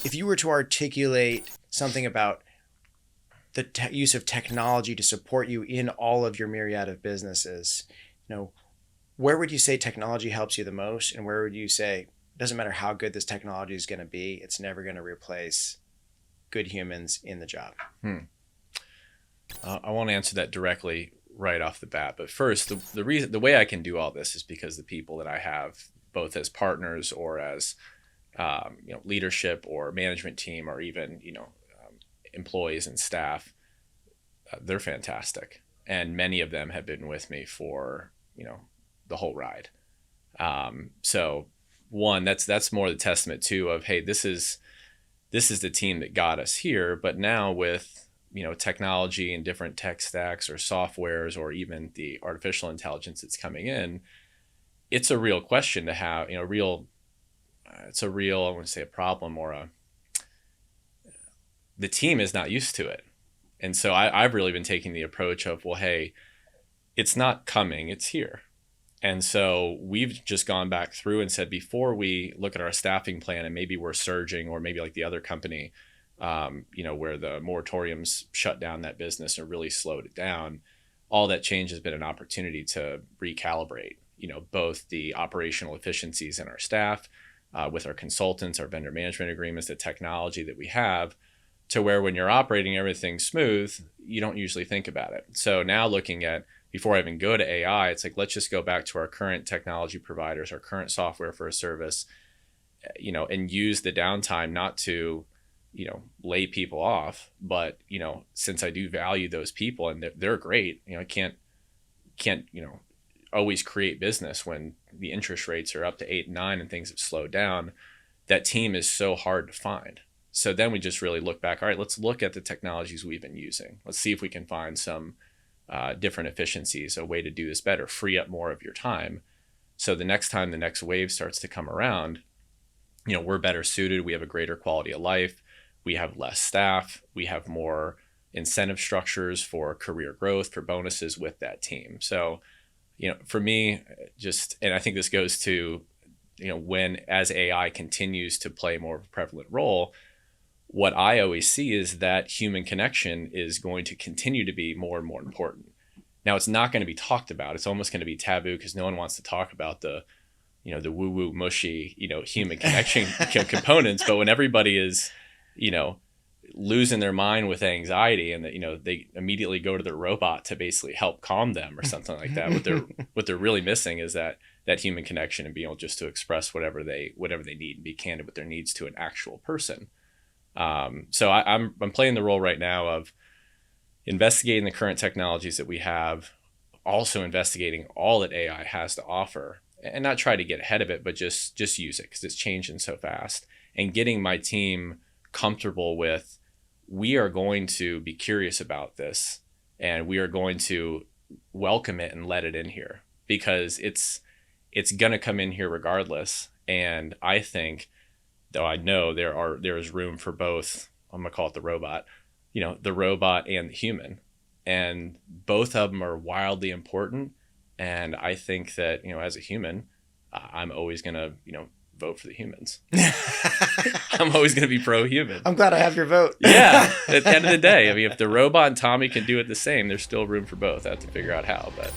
if you were to articulate something about the use of technology to support you in all of your myriad of businesses, where would you say technology helps you the most, and where would you say it doesn't matter how good this technology is going to be, it's never going to replace good humans in the job? I won't answer that directly right off the bat, but first, the way I can do all this is because the people that I have, both as partners or as leadership or management team, or even employees and staff, they're fantastic, and many of them have been with me for the whole ride. So one, that's more the testament too of, hey, this is the team that got us here, but now with technology and different tech stacks or softwares, or even the artificial intelligence that's coming in, it's a real question to have, it's a real, I wouldn't say a problem, or the team is not used to it. And so I've really been taking the approach of, well, hey, it's not coming, it's here. And so we've just gone back through and said, before we look at our staffing plan and maybe we're surging, or maybe like the other company, where the moratoriums shut down that business and really slowed it down, all that change has been an opportunity to recalibrate, both the operational efficiencies in our staff, with our consultants, our vendor management agreements, the technology that we have, to where when you're operating everything smooth, you don't usually think about it. So now looking at, before I even go to AI, it's like, let's just go back to our current technology providers, our current software for a service, and use the downtime not to lay people off, but since I do value those people and they're great, I can't always create business when the interest rates are up to 8 and 9 and things have slowed down. That team is so hard to find. So then we just really look back. All right, let's look at the technologies we've been using. Let's see if we can find some different efficiencies, a way to do this better, free up more of your time. So the next time the next wave starts to come around, we're better suited. We have a greater quality of life. We have less staff. We have more incentive structures for career growth, for bonuses with that team. So, for me, and I think this goes to, when as AI continues to play more of a prevalent role, what I always see is that human connection is going to continue to be more and more important. Now, it's not going to be talked about. It's almost going to be taboo because no one wants to talk about the woo-woo mushy, human connection components. But when everybody is, losing their mind with anxiety, and that, they immediately go to their robot to basically help calm them or something like that. What they're really missing is that human connection, and being able just to express whatever they need and be candid with their needs to an actual person. So I'm playing the role right now of investigating the current technologies that we have, also investigating all that AI has to offer, and not try to get ahead of it, but just use it because it's changing so fast, and getting my team comfortable with, we are going to be curious about this, and we are going to welcome it and let it in here, because it's going to come in here regardless. And I think, though I know there is room for both, I'm going to call it the robot, the robot and the human, and both of them are wildly important. And I think that, as a human, I'm always going to, vote for the humans. I'm always going to be pro-human. I'm glad I have your vote. Yeah. At the end of the day, I mean, if the robot and Tommy can do it the same, there's still room for both. I have to figure out how, but.